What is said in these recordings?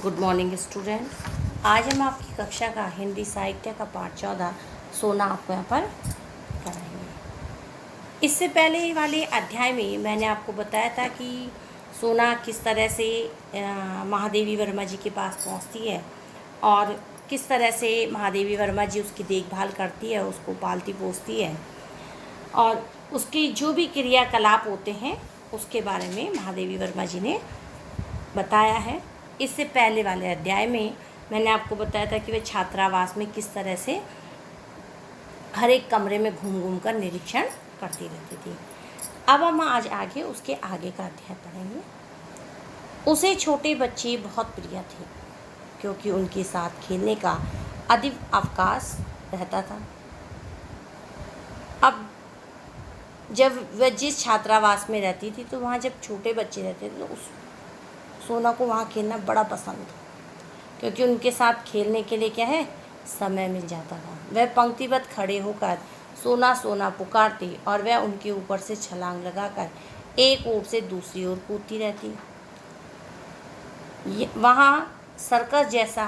Good morning students. आज हम आपकी कक्षा का हिंदी साहित्य का पाठ 14 सोना आपको यहाँ पर कराएंगे। इससे पहले वाले अध्याय में मैंने आपको बताया था कि सोना किस तरह से महादेवी वर्मा जी के पास पहुँचती है और किस तरह से महादेवी वर्मा जी उसकी देखभाल करती है, उसको पालती पोसती है और उसकी जो भी क्रियाकलाप होते हैं उसके बारे में महादेवी वर्मा जी ने बताया है। इससे पहले वाले अध्याय में मैंने आपको बताया था कि वे छात्रावास में किस तरह से हर एक कमरे में घूम घूम कर निरीक्षण करती रहती थी। अब हम आज आगे उसके आगे का अध्याय पढ़ेंगे। उसे छोटे बच्चे बहुत प्रिय थे क्योंकि उनके साथ खेलने का अधिक अवकाश रहता था। अब जब वह जिस छात्रावास में रहती थी तो वहाँ जब छोटे बच्चे रहते थे तो उस सोना को वहाँ खेलना बड़ा पसंद था क्योंकि उनके साथ खेलने के लिए क्या है, समय मिल जाता था। वह पंक्तिबद्ध खड़े होकर सोना सोना पुकारती और वह उनके ऊपर से छलांग लगाकर एक ओर से दूसरी ओर कूदती रहती। वहाँ सर्कस जैसा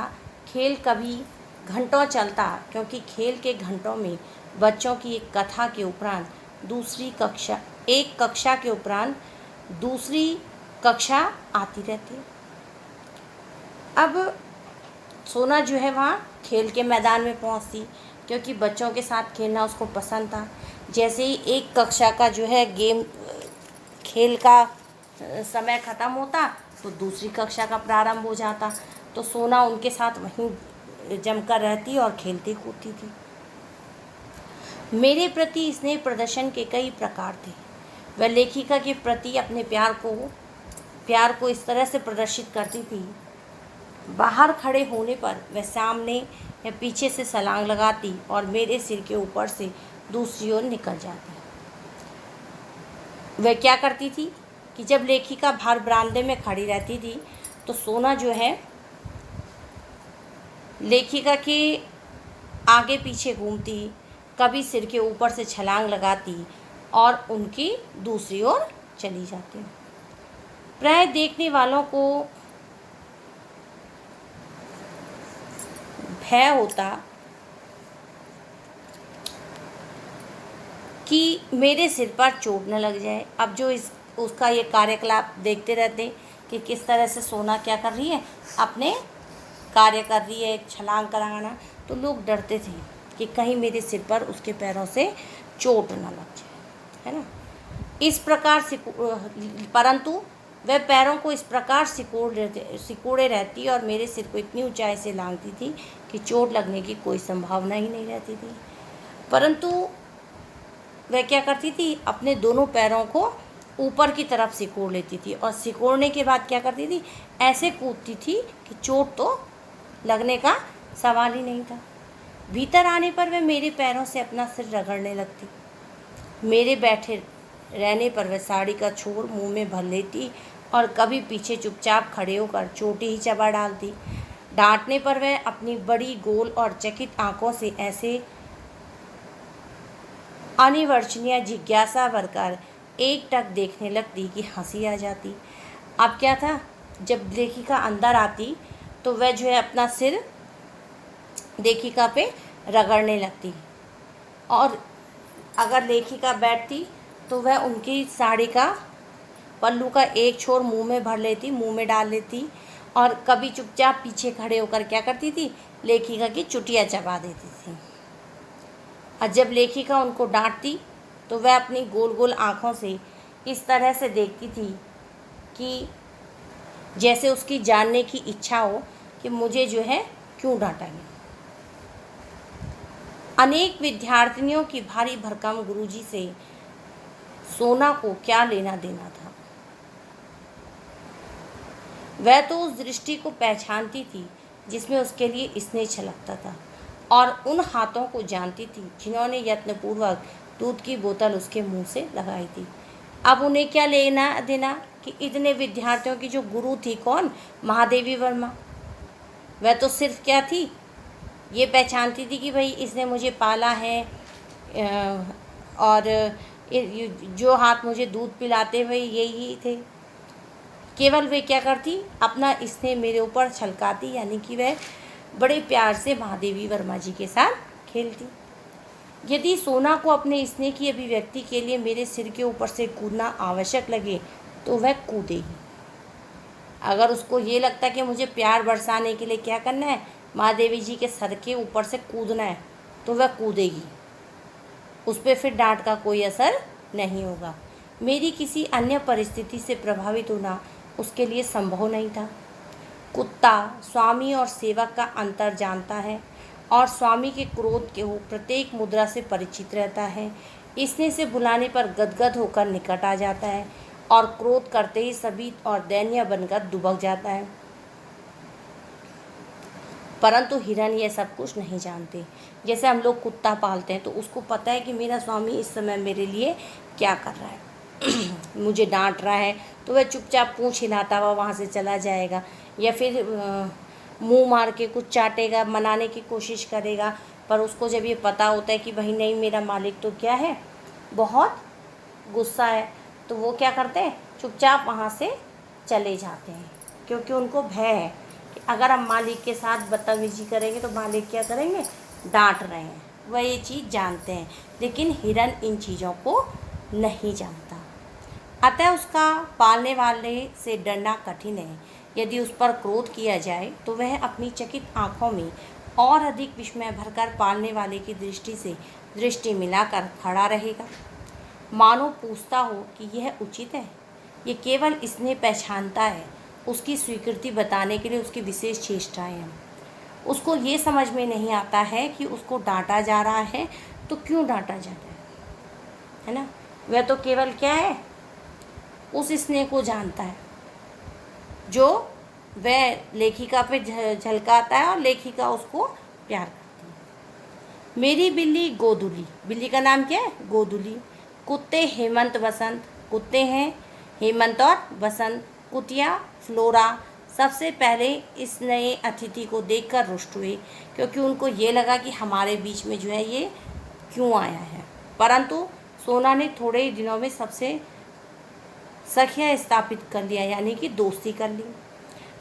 खेल कभी घंटों चलता क्योंकि खेल के घंटों में बच्चों की एक कक्षा के उपरांत दूसरी कक्षा आती रहती। अब सोना जो है वहाँ खेल के मैदान में पहुँचती क्योंकि बच्चों के साथ खेलना उसको पसंद था। जैसे ही एक कक्षा का जो है गेम खेल का समय ख़त्म होता तो दूसरी कक्षा का प्रारंभ हो जाता, तो सोना उनके साथ वहीं जमकर रहती और खेलती कूदती थी। मेरे प्रति स्नेह प्रदर्शन के कई प्रकार थे। वह लेखिका के प्रति अपने प्यार को इस तरह से प्रदर्शित करती थी। बाहर खड़े होने पर वह सामने या पीछे से छलांग लगाती और मेरे सिर के ऊपर से दूसरी ओर निकल जाती। वह क्या करती थी कि जब लेखिका बाहर बरामदे में खड़ी रहती थी तो सोना जो है लेखिका के आगे पीछे घूमती, कभी सिर के ऊपर से छलांग लगाती और उनकी दूसरी ओर चली जाती। प्राय देखने वालों को भय होता कि मेरे सिर पर चोट न लग जाए। अब जो उसका ये कार्यकलाप देखते रहते कि किस तरह से सोना क्या कर रही है, अपने कार्य कर रही है, छलांग कराना, तो लोग डरते थे कि कहीं मेरे सिर पर उसके पैरों से चोट न लग जाए, है ना। इस प्रकार से परंतु वह पैरों को इस प्रकार सिकोड़े रहती और मेरे सिर को इतनी ऊंचाई से लांघती थी कि चोट लगने की कोई संभावना ही नहीं रहती थी। परंतु वह क्या करती थी, अपने दोनों पैरों को ऊपर की तरफ सिकोड़ लेती थी और सिकोड़ने के बाद क्या करती थी, ऐसे कूदती थी कि चोट तो लगने का सवाल ही नहीं था। भीतर आने पर वह मेरे पैरों से अपना सिर रगड़ने लगती। मेरे बैठे रहने पर वह साड़ी का छोर मुंह में भर लेती और कभी पीछे चुपचाप खड़े होकर चोटी ही चबा डालती। डांटने पर वह अपनी बड़ी गोल और चकित आंखों से ऐसे अनिवर्चनीय जिज्ञासा भरकर एकटक देखने लगती कि हंसी आ जाती। अब क्या था, जब लेखिका अंदर आती तो वह जो है अपना सिर लेखिका पे रगड़ने लगती और अगर लेखिका बैठती तो वह उनकी साड़ी का पल्लू का एक छोर मुंह में भर लेती, मुंह में डाल लेती और कभी चुपचाप पीछे खड़े होकर क्या करती थी, लेखिका की चुटिया चबा देती थी। और जब लेखिका उनको डांटती तो वह अपनी गोल गोल आँखों से इस तरह से देखती थी कि जैसे उसकी जानने की इच्छा हो कि मुझे जो है क्यों डांटा गया। अनेक विद्यार्थिनियों की भारी भरकम गुरुजी से सोना को क्या लेना देना था। वह तो उस दृष्टि को पहचानती थी जिसमें उसके लिए स्नेह छलकता था और उन हाथों को जानती थी जिन्होंने यत्नपूर्वक दूध की बोतल उसके मुंह से लगाई थी। अब उन्हें क्या लेना देना कि इतने विद्यार्थियों की जो गुरु थी कौन, महादेवी वर्मा। वह तो सिर्फ क्या थी, ये पहचानती थी कि भाई इसने मुझे पाला है और जो हाथ मुझे दूध पिलाते हुए यही थे। केवल वे क्या करती, अपना स्नेह मेरे ऊपर छलकाती, यानी कि वह बड़े प्यार से महादेवी वर्मा जी के साथ खेलती। यदि सोना को अपने स्नेह की अभिव्यक्ति के लिए मेरे सिर के ऊपर से कूदना आवश्यक लगे तो वह कूदेगी। अगर उसको ये लगता है कि मुझे प्यार बरसाने के लिए क्या करना है, महादेवी जी के सर के ऊपर से कूदना है, तो वह कूदेगी। उस पर फिर डांट का कोई असर नहीं होगा। मेरी किसी अन्य परिस्थिति से प्रभावित होना उसके लिए संभव नहीं था। कुत्ता स्वामी और सेवक का अंतर जानता है और स्वामी के क्रोध के वो प्रत्येक मुद्रा से परिचित रहता है। स्नेह से बुलाने पर गदगद होकर निकट आ जाता है और क्रोध करते ही सभी और दैन्य बनकर दुबक जाता है। परंतु हिरण यह सब कुछ नहीं जानते। जैसे हम लोग कुत्ता पालते हैं तो उसको पता है कि मेरा स्वामी इस समय मेरे लिए क्या कर रहा है। मुझे डांट रहा है तो वह चुपचाप पूँछ हिलाता हुआ वहाँ से चला जाएगा, या फिर मुंह मार के कुछ चाटेगा, मनाने की कोशिश करेगा। पर उसको जब ये पता होता है कि भाई नहीं, मेरा मालिक तो क्या है, बहुत गुस्सा है, तो वो क्या करते हैं, चुपचाप वहाँ से चले जाते हैं, क्योंकि उनको भय है कि अगर हम मालिक के साथ बदतमीजी करेंगे तो मालिक क्या करेंगे, डांट रहे हैं। वह ये चीज़ जानते हैं, लेकिन हिरण इन चीज़ों को नहीं जानता। अतः उसका पालने वाले से डरना कठिन है। यदि उस पर क्रोध किया जाए तो वह अपनी चकित आँखों में और अधिक विस्मय भरकर पालने वाले की दृष्टि से दृष्टि मिलाकर खड़ा रहेगा, मानो पूछता हो कि यह उचित है। ये केवल इसने पहचानता है, उसकी स्वीकृति बताने के लिए उसकी विशेष चेष्टाएं हैं। उसको ये समझ में नहीं आता है कि उसको डांटा जा रहा है तो क्यों डांटा जाता है ना। वह तो केवल क्या है, उस स्नेह को जानता है जो वह लेखिका पे झलकाता है और लेखिका उसको प्यार करती है। मेरी बिल्ली गोदुली, बिल्ली का नाम क्या है, गोदुली। कुत्ते हेमंत वसंत, कुत्ते हैं हेमंत और बसंत। कुतिया फ्लोरा सबसे पहले इस नए अतिथि को देखकर रुष्ट हुए, क्योंकि उनको ये लगा कि हमारे बीच में जो है ये क्यों आया है। परंतु सोना ने थोड़े ही दिनों में सबसे सखिया स्थापित कर लिया, यानी कि दोस्ती कर ली।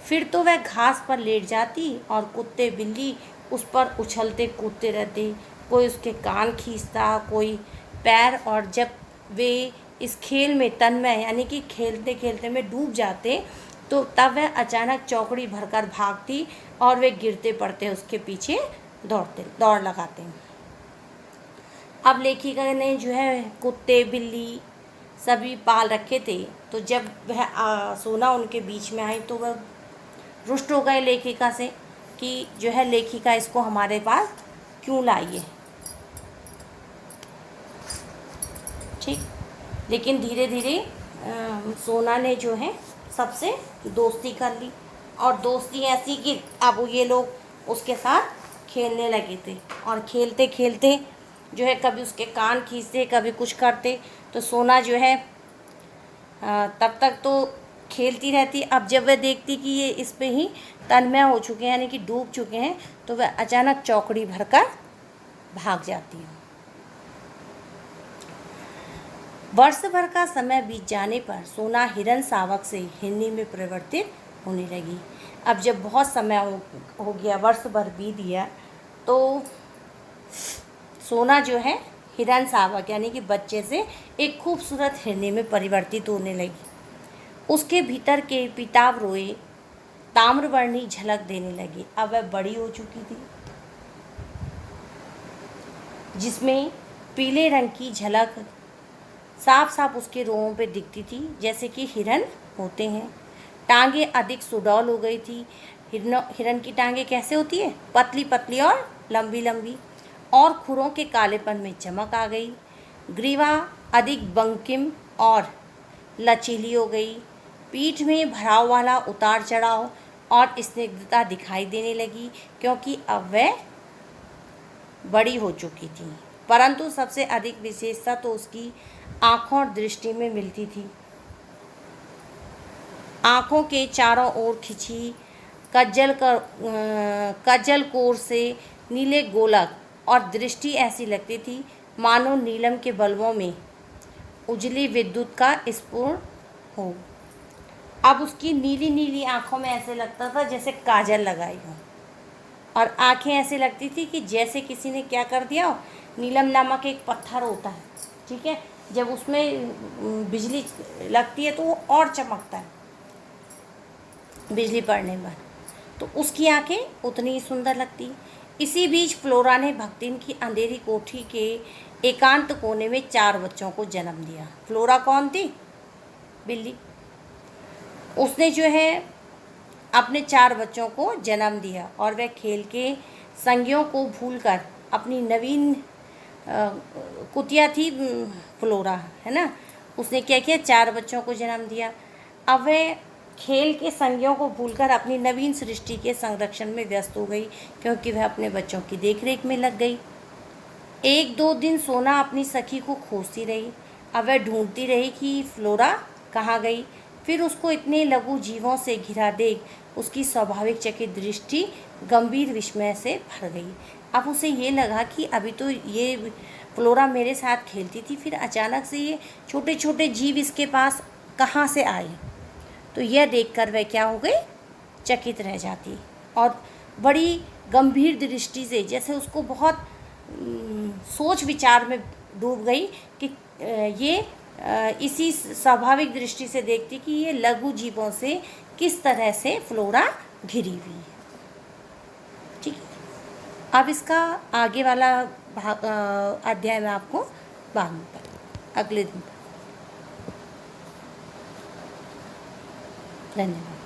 फिर तो वह घास पर लेट जाती और कुत्ते बिल्ली उस पर उछलते कूदते रहते। कोई उसके कान खींचता, कोई पैर, और जब वे इस खेल में तन्मय यानी कि खेलते खेलते में डूब जाते तो तब वह अचानक चौकड़ी भरकर भागती और वे गिरते पड़ते उसके पीछे दौड़ लगाते। अब लेखिका ने जो है कुत्ते बिल्ली सभी पाल रखे थे, तो जब वह सोना उनके बीच में आई तो वह रुष्ट हो गए लेखिका से कि जो है लेखिका इसको हमारे पास क्यों लाई है। ठीक, लेकिन धीरे धीरे सोना ने जो है सबसे दोस्ती कर ली, और दोस्ती ऐसी कि अब ये लोग उसके साथ खेलने लगे थे, और खेलते खेलते जो है कभी उसके कान खींचते, कभी कुछ करते। तो सोना जो है तब तक तो खेलती रहती। अब जब वह देखती कि ये इस पे ही तन्मय हो चुके हैं, यानी कि डूब चुके हैं, तो वह अचानक चौकड़ी भरकर भाग जाती है। वर्ष भर का समय बीत जाने पर सोना हिरण शावक से हिरनी में परिवर्तित होने लगी। अब जब बहुत समय हो गया, वर्ष भर बीत गया, तो सोना जो है हिरण शावक यानी कि बच्चे से एक खूबसूरत हिरनी में परिवर्तित होने लगी। उसके भीतर के पीताभ रोए ताम्रवर्णी झलक देने लगी। अब वह बड़ी हो चुकी थी, जिसमें पीले रंग की झलक साफ साफ उसके रोमों पे दिखती थी, जैसे कि हिरन होते हैं। टांगें अधिक सुडौल हो गई थी। हिरन की टांगें कैसे होती है, पतली पतली और लंबी लंबी, और खुरों के कालेपन में चमक आ गई। ग्रीवा अधिक बंकिम और लचीली हो गई। पीठ में भराव वाला उतार चढ़ाव और स्निग्धता दिखाई देने लगी, क्योंकि अब वह बड़ी हो चुकी थी। परंतु सबसे अधिक विशेषता तो उसकी आँखों और दृष्टि में मिलती थी। आँखों के चारों ओर खिंची कज्जल कोर से नीले गोलक, और दृष्टि ऐसी लगती थी मानो नीलम के बल्बों में उजली विद्युत का स्फुरण हो। अब उसकी नीली नीली आंखों में ऐसे लगता था जैसे काजल लगाई हो, और आंखें ऐसे लगती थी कि जैसे किसी ने क्या कर दिया हो। नीलम नामक एक पत्थर होता है, ठीक है, जब उसमें बिजली लगती है तो वो और चमकता है बिजली पड़ने पर, तो उसकी आंखें उतनी ही सुंदर लगती। इसी बीच फ्लोरा ने भक्तिन की अंधेरी कोठी के एकांत कोने में 4 बच्चों को जन्म दिया। फ्लोरा कौन थी? बिल्ली। उसने जो है अपने 4 बच्चों को जन्म दिया, और वह खेल के संगियों को भूलकर अपनी नवीन कुतिया थी फ्लोरा, है ना, उसने क्या किया, 4 बच्चों को जन्म दिया। अब वह खेल के संगियों को भूलकर अपनी नवीन सृष्टि के संरक्षण में व्यस्त हो गई, क्योंकि वह अपने बच्चों की देखरेख में लग गई। 1-2 दिन सोना अपनी सखी को खोजती रही। अब वह ढूंढती रही कि फ्लोरा कहाँ गई। फिर उसको इतने लघु जीवों से घिरा देख उसकी स्वाभाविक चकित दृष्टि गंभीर विस्मय से भर गई। अब उसे ये लगा कि अभी तो ये फ्लोरा मेरे साथ खेलती थी, फिर अचानक से ये छोटे छोटे जीव इसके पास कहाँ से आए। तो यह देखकर वह क्या हो गई, चकित रह जाती, और बड़ी गंभीर दृष्टि से, जैसे उसको बहुत सोच विचार में डूब गई कि ये इसी स्वाभाविक दृष्टि से देखती कि ये लघु जीवों से किस तरह से फ्लोरा घिरी हुई है। ठीक है, अब इसका आगे वाला भाग अध्याय में आपको बाद में अगले दिन। धन्यवाद।